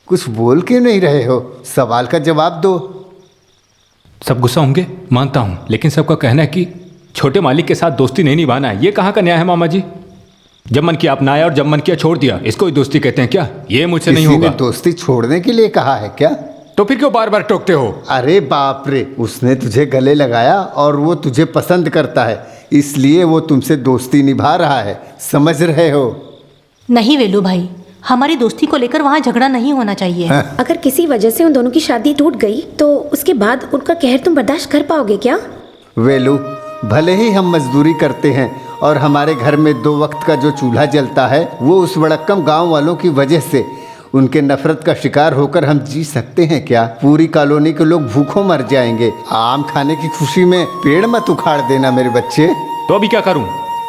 कुछ बोल क्यों नहीं रहे हो? सवाल का जवाब दो। सब गुस्सा होंगे, मानता हूँ, लेकिन सबका कहना है कि छोटे मालिक के साथ दोस्ती नहीं निभाना है। ये कहाँ का न्याय है मामा जी? जब मन किया अपनाया और जब मन किया छोड़ दिया, इसको ही दोस्ती कहते हैं क्या? ये मुझसे नहीं होगा। दोस्ती छोड़ने के लिए कहा है क्या? तो फिर क्यों बार बार टोकते हो? अरे बाप रे, उसने तुझे गले लगाया और वो तुझे पसंद करता है, इसलिए वो तुमसे दोस्ती निभा रहा है, समझ रहे हो? नहीं वेलू भाई, हमारी दोस्ती को लेकर वहाँ झगड़ा नहीं होना चाहिए। अगर किसी वजह से उन दोनों की शादी टूट गई तो उसके बाद उनका कहर तुम बर्दाश्त कर पाओगे क्या? वेलू, भले ही हम मजदूरी करते हैं और हमारे घर में 2 वक्त का जो चूल्हा जलता है वो उस वड़क्कम गांव वालों की वजह से, उनके नफरत का शिकार होकर हम जी सकते हैं क्या? पूरी कॉलोनी के लोग भूखों मर जाएंगे। आम खाने की खुशी में पेड़ मत उखाड़ देना मेरे बच्चे। तो अभी क्या करूं?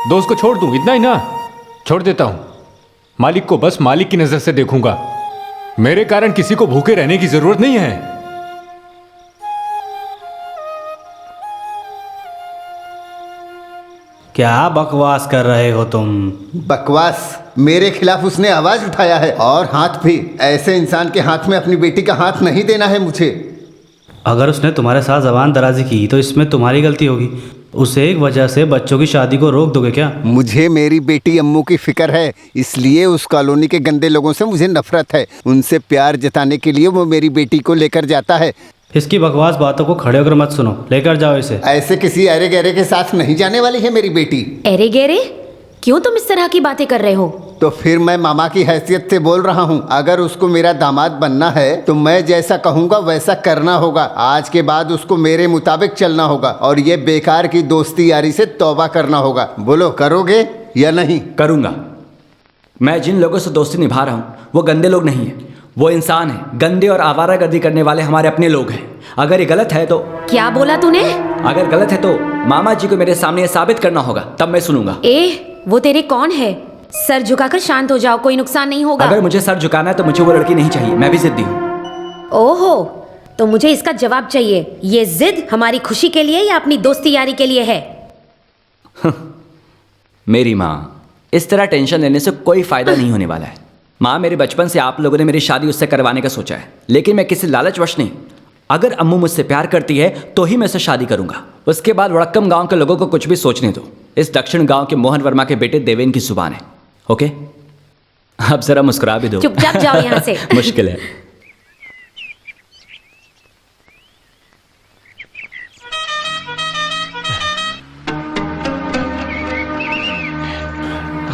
दोस्त को छोड़ दूं? इतना ही ना? छोड़ देता हूं। मालिक को बस मालिक की नजर से देखूंगा। मेरे कारण किसी को भूखे रहने की जरूरत नहीं है। क्या बकवास कर रहे हो तुम? बकवास? मेरे खिलाफ उसने आवाज उठाया है, और हाथ भी। ऐसे इंसान के हाथ में अपनी बेटी का हाथ नहीं देना है मुझे। अगर उसने तुम्हारे साथ जबान दराजी की तो इसमें तुम्हारी गलती होगी। उसे एक वजह से बच्चों की शादी को रोक दोगे क्या? मुझे मेरी बेटी अम्मू की फिक्र है, इसलिए उस कॉलोनी के गंदे लोगों से मुझे नफरत है। उनसे प्यार जताने के लिए वो मेरी बेटी को लेकर जाता है। इसकी बकवास बातों को खड़े होकर मत सुनो, लेकर जाओ इसे। ऐसे किसी अरे गहरे के साथ नहीं जाने वाली है मेरी बेटी। अरे गहरे, क्यों तुम इस तरह की बातें कर रहे हो? तो फिर मैं मामा की हैसियत से बोल रहा हूँ, अगर उसको मेरा दामाद बनना है तो मैं जैसा कहूँगा वैसा करना होगा। आज के बाद उसको मेरे मुताबिक चलना होगा और ये बेकार की दोस्ती यारी से तौबा करना होगा। बोलो, करोगे या नहीं? करूँगा। मैं जिन लोगों से दोस्ती निभा रहा हूँ वो गंदे लोग नहीं हैं, वो इंसान हैं। गंदे और आवारागर्दी करने वाले हमारे अपने लोग हैं। अगर ये गलत है तो... क्या बोला तूने? अगर गलत है तो मामा जी को मेरे सामने ये साबित करना होगा, तब मैं सुनूंगा। वो तेरे कौन है? सर झुकाकर शांत हो जाओ, कोई नुकसान नहीं होगा। अगर मुझे सर झुकाना है तो मुझे वो लड़की नहीं चाहिए, मैं भी जिद्दी हूँ। ओहो, तो मुझे इसका जवाब चाहिए। ये जिद हमारी खुशी के लिए या अपनी दोस्ती यारी के लिए है? मेरी माँ, इस तरह टेंशन लेने से कोई फायदा नहीं होने वाला है। माँ, मेरे बचपन से आप लोगों ने मेरी शादी उससे करवाने का सोचा है, लेकिन मैं किसी लालचवश नहीं। अगर अम्मू मुझसे प्यार करती है तो ही मैं उससे शादी करूंगा। उसके बाद वड़क्कम गांव के लोगों को कुछ भी सोचने दो। इस दक्षिण गांव के मोहन वर्मा के बेटे देवेन की जुबान है। ओके, अब जरा मुस्कुरा भी दो। चुपचाप जाओ यहाँ से। मुश्किल है।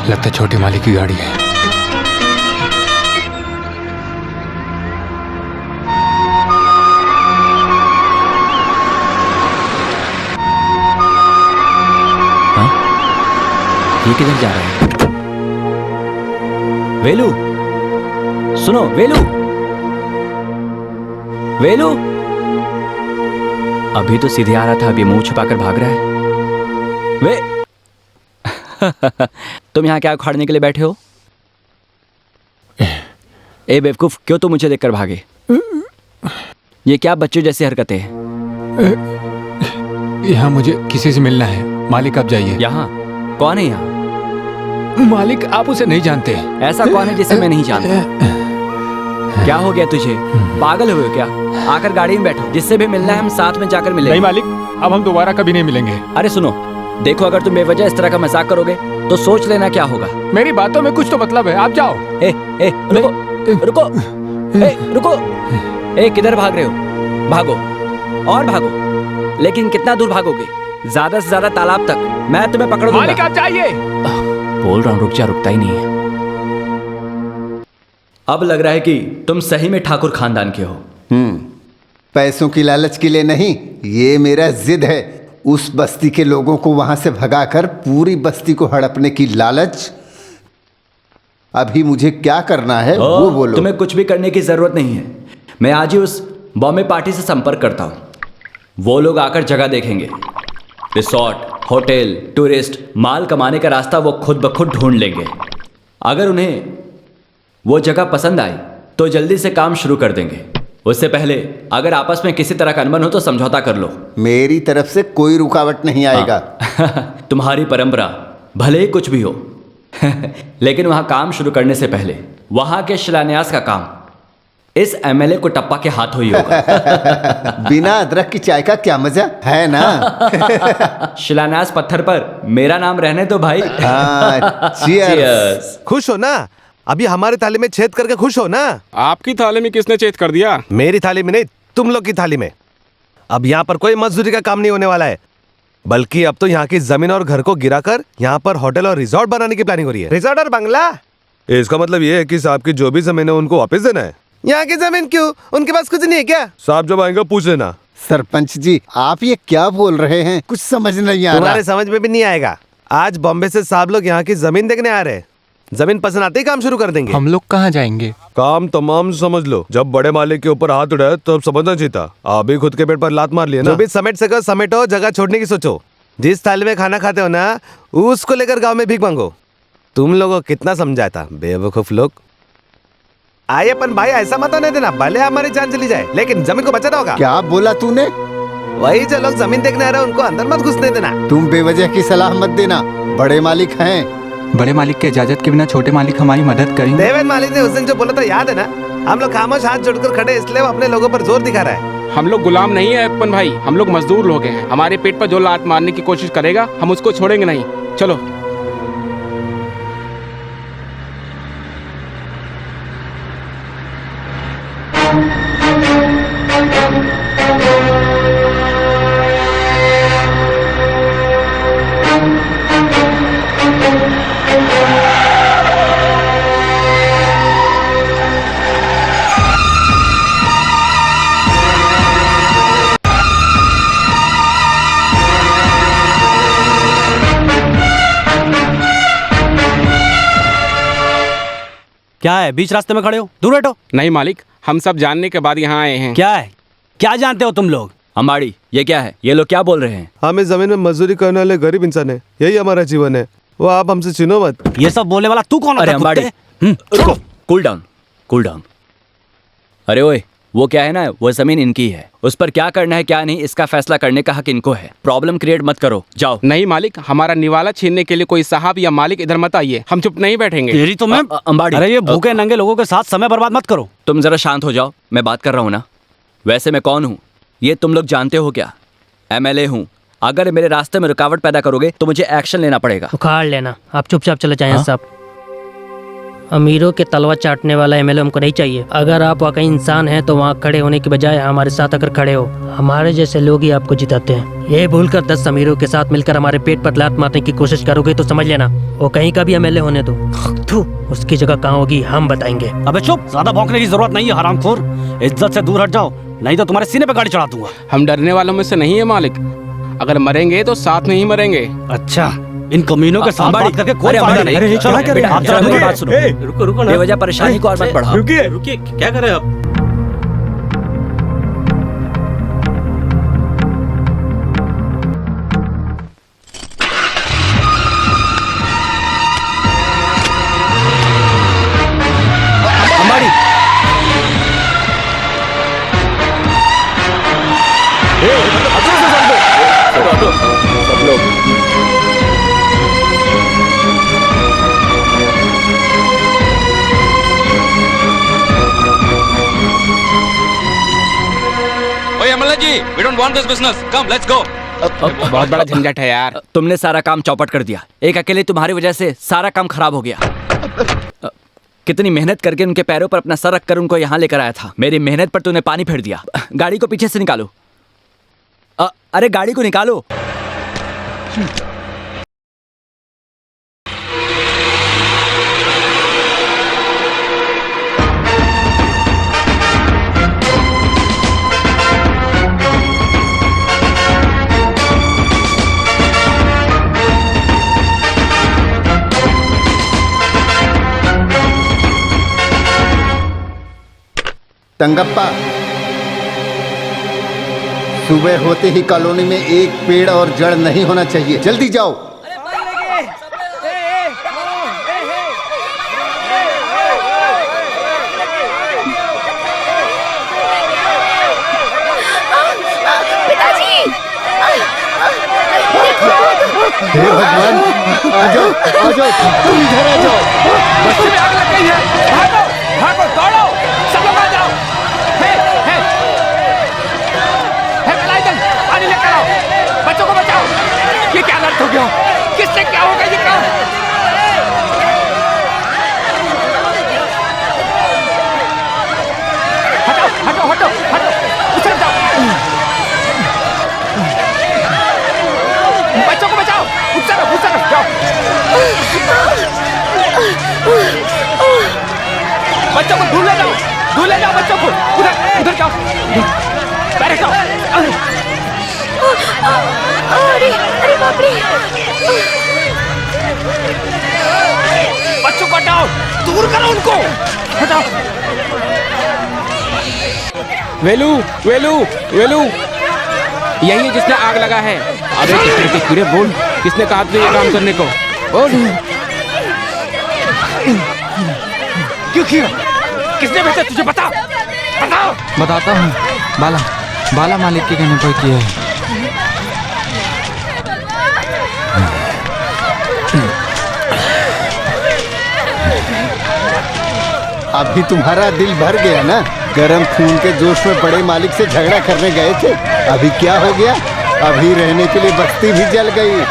लगता है छोटे मालिक की गाड़ी है। ये किधर जा रहा है? वेलू, सुनो वेलू। वेलू, अभी तो सीधे आ रहा था, अभी मुंह छुपाकर भाग रहा है। वे तुम यहाँ क्या उखाड़ने के लिए बैठे हो? ए बेवकूफ, क्यों तुम मुझे देखकर भागे? ये क्या बच्चों जैसी हरकतें हैं? यहाँ मुझे किसी से मिलना है। मालिक, आप जाइए। यहाँ कौन है? यहाँ मालिक, आप उसे नहीं जानते। ऐसा कौन है जिसे मैं नहीं जानता? क्या हो गया तुझे? पागल हुए हो क्या? आकर गाड़ी में बैठो, जिससे भी मिलना है हम साथ में जाकर मिलेंगे। नहीं मालिक, अब हम दोबारा कभी नहीं मिलेंगे। अरे सुनो, देखो, अगर तुम बेवजह इस तरह का मजाक करोगे तो सोच लेना क्या होगा। मेरी बातों में कुछ तो मतलब है, आप जाओ। रुको रुको, रुको। किधर भाग रहे हो? भागो और भागो, लेकिन कितना दूर भागोगे? ज्यादा से ज्यादा तालाब तक। मैं तुम्हें पकड़ दूंगा। मालिक, आप जाइए। बोल रहा हूँ, रुक जा, रुकता ही नहीं है। अब लग रहा है कि तुम सही में ठाकुर खानदान के हो। पैसों की लालच के लिए नहीं, ये मेरा जिद है। उस बस्ती के लोगों को वहां से भगाकर पूरी बस्ती को हड़पने की लालच। अभी मुझे क्या करना है वो बोलो। तुम्हें कुछ भी करने की जरूरत नहीं है। मैं आज ही उस बॉम्बे पार्टी से संपर्क करता हूँ। वो लोग आकर जगह देखेंगे। रिसोर्ट, होटल, टूरिस्ट, माल कमाने का रास्ता वो खुद ब खुद ढूंढ लेंगे। अगर उन्हें वो जगह पसंद आई तो जल्दी से काम शुरू कर देंगे। उससे पहले अगर आपस में किसी तरह का अनबन हो तो समझौता कर लो। मेरी तरफ से कोई रुकावट नहीं आएगा। तुम्हारी परंपरा भले ही कुछ भी हो लेकिन वहां काम शुरू करने से पहले वहां के शिलान्यास का काम इस एमएलए को टप्पा के हाथ हुई होगा। बिना अदरक की चाय का क्या मजा है ना। शिलान्यास पत्थर पर मेरा नाम रहने दो भाई। हाँ, cheers। Cheers। खुश हो ना? अभी हमारी थाली में छेद करके खुश हो ना? आपकी थाली में किसने छेद कर दिया? मेरी थाली में नहीं, तुम लोग की थाली में। अब यहाँ पर कोई मजदूरी का काम नहीं होने वाला है, बल्कि अब तो यहाँ की जमीन और घर को गिराकर यहाँ पर होटल और रिजॉर्ट बनाने की प्लानिंग हो रही है। रिजॉर्ट और बंगला? इसका मतलब ये है कि साहब की जो भी जमीन है उनको वापस देना है। यहाँ की जमीन क्यों? उनके पास कुछ नहीं है क्या? साहब जब आएंगे पूछ लेना। सरपंच जी, आप ये क्या बोल रहे हैं? कुछ समझ नहीं आ रहा। तुम्हारे समझ में भी नहीं आएगा। आज बॉम्बे से साहब लोग यहाँ की जमीन देखने आ रहे हैं। जमीन पसंद आते ही काम शुरू कर देंगे। हम लोग कहाँ जाएंगे? काम तमाम समझ लो। जब बड़े मालिक के ऊपर हाथ उठाए तो समझना चाहिए। आप भी खुद के पेट पर लात मार लिए ना। जो भी समेट सको समेटो, जगह छोड़ने की सोचो। जिस थाली में खाना खाते हो ना, उसको लेकर गांव में भीख मांगो। तुम लोगों को कितना समझाया था, बेवकूफ लोग। आइए अपन भाई, ऐसा मत होने देना। भले हमारी जान चली जाए, लेकिन जमीन को बचाना होगा। क्या बोला तूने? वही जो लोग जमीन देखने आ रहे हैं उनको अंदर मत घुसने देना। तुम बेवजह की सलाह मत देना। बड़े मालिक हैं। बड़े मालिक के इजाजत के बिना छोटे मालिक हमारी मदद करेंगे। देवेंद्र मालिक ने उस दिन जो बोला था याद है ना? हम लोग खामोश हाथ जोड़कर खड़े, इसलिए वो अपने लोगों पर जोर दिखा रहा है। हम लोग गुलाम नहीं है अपन भाई, हम लोग मजदूर लोग हैं। हमारे पेट पर जो लात मारने की कोशिश करेगा हम उसको छोड़ेंगे नहीं। चलो। क्या है, बीच रास्ते में खड़े हो? दूर हटो। नहीं मालिक, हम सब जानने के बाद यहाँ आए हैं। क्या है, क्या जानते हो तुम लोग? अम्बाड़ी, ये क्या है? ये लोग क्या बोल रहे हैं? हम इस जमीन में मजदूरी करने वाले गरीब इंसान है, यही हमारा जीवन है। वो आप हमसे छीनो मत। ये सब बोलने वाला तू कौन? अरे अम्बाड़ी, रुको, कूल डाउन, कूल डाउन। अरे ओए, वो क्या है ना, वो जमीन इनकी है। उस पर क्या करना है क्या नहीं, इसका फैसला करने का हक इनको है। प्रॉब्लम क्रिएट मत करो, जाओ। नहीं मालिक, हमारा निवाला छीनने के लिए कोई साहब या मालिक इधर मत आइए। हम चुप नहीं बैठेंगे। तेरी तो मैं अम्बाड़ी, अरे ये भूखे नंगे लोगों के साथ समय बर्बाद मत करो। तुम जरा शांत हो जाओ, मैं बात कर रहा हूँ ना। वैसे मैं कौन हूँ ये तुम लोग जानते हो क्या? एमएलए हूँ। अगर मेरे रास्ते में रुकावट पैदा करोगे तो मुझे एक्शन लेना पड़ेगा। उखाड़ लेना। आप चुपचाप चले जाएं साहब। अमीरों के तलवा चाटने वाला एमएलए हमको नहीं चाहिए। अगर आप वाकई इंसान हैं तो वहाँ खड़े होने के बजाय हमारे साथ अगर खड़े हो, हमारे जैसे लोग ही आपको जिताते हैं। ये भूलकर 10 अमीरों के साथ मिलकर हमारे पेट पर लात मारने की कोशिश करोगे तो समझ लेना वो कहीं का भी एमएलए होने दो, उसकी जगह कहाँ होगी हम बताएंगे। अबे चुप, ज्यादा भौंकने की जरूरत नहीं है हरामखोर। इज्जत से दूर हट जाओ, नहीं तो तुम्हारे सीने पे गाड़ी चढ़ा दूंगा। हम डरने वालों में से नहीं है मालिक। अगर मरेंगे तो साथ में ही मरेंगे। अच्छा, इन कमीनों के साथ बात करके कोई फायदा नहीं। चलो, बेटा, आप जरा मेरी बात सुनो। रुको रुको ना, बेवजह परेशानी को और मत बढ़ाओ। रुकिए रुकिए, क्या कर रहे हैं आप? We don't want this business. Come, let's go. बहुत बड़ा झंझट है यार। तुमने सारा काम चौपट कर दिया। एक अकेले तुम्हारी वजह से सारा काम खराब हो गया। कितनी मेहनत करके उनके पैरों पर अपना सर रखकर उनको यहाँ लेकर आया था। मेरी मेहनत पर तूने पानी फेर दिया। गाड़ी को पीछे से निकालो। अरे गाड़ी को निकालो। तंगप्पा, सुबह होते ही कॉलोनी में एक पेड़ और जड़ नहीं होना चाहिए। जल्दी जाओ। हे भगवान, आ जाओ, तुम इधर आ जाओ। बस्ती में आग लग गई है। भागो, भागो, दौड़ो, सब लोग आ जाओ। इससे क्या होगा ये काम? हटो हटो हटो हटो, उस तरफ जाओ। बच्चों को बचाओ, उस तरफ जाओ। बच्चों को ढूंढ ले जाओ बच्चों को। उधर जाओ, बैठ जाओ। अरे अरे बाप रे। बच्चों को हटाओ, दूर करो उनको, हटाओ। वेलू वेलू वेलू, यही है जिसने आग लगा है। अबे कितने के कीड़े, बोल किसने कहा तुझे ये काम करने को? बोल क्यों किया? किसने भेजा तुझे? बताओ बताओ। बताता हूँ, बाला मालिक के कहने पर किया है। अभी तुम्हारा दिल भर गया ना? गरम खून के जोश में बड़े मालिक से झगड़ा करने गए थे, अभी क्या हो गया? अभी रहने के लिए बस्ती भी जल गई।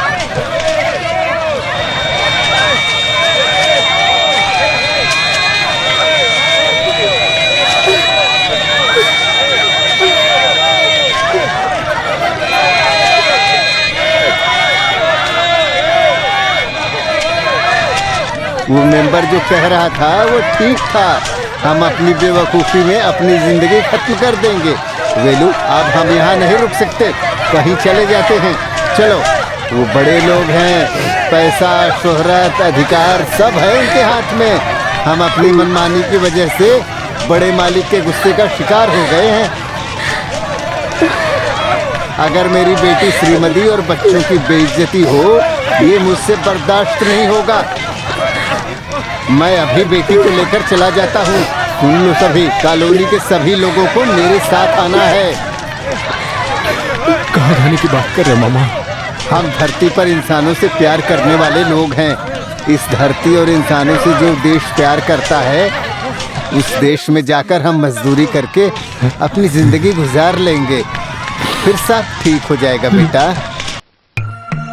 वो मेंबर जो कह रहा था वो ठीक था। हम अपनी बेवकूफ़ी में अपनी ज़िंदगी खत्म कर देंगे। वेलू, अब हम यहाँ नहीं रुक सकते, कहीं चले जाते हैं। चलो, वो बड़े लोग हैं, पैसा, शोहरत, अधिकार सब है उनके हाथ में। हम अपनी मनमानी की वजह से बड़े मालिक के गुस्से का शिकार हो गए हैं। अगर मेरी बेटी श्रीमती और बच्चों की बेइज्जती हो, ये मुझसे बर्दाश्त नहीं होगा। मैं अभी बेटी को लेकर चला जाता हूँ। सुन लो सभी, कॉलोनी के सभी लोगों को मेरे साथ आना है। कहाँ जाने की बात कर रहे मामा? हम धरती पर इंसानों से प्यार करने वाले लोग हैं। इस धरती और इंसानों से जो देश प्यार करता है, उस देश में जाकर हम मजदूरी करके अपनी जिंदगी गुजार लेंगे। फिर सब ठीक हो जाएगा बेटा।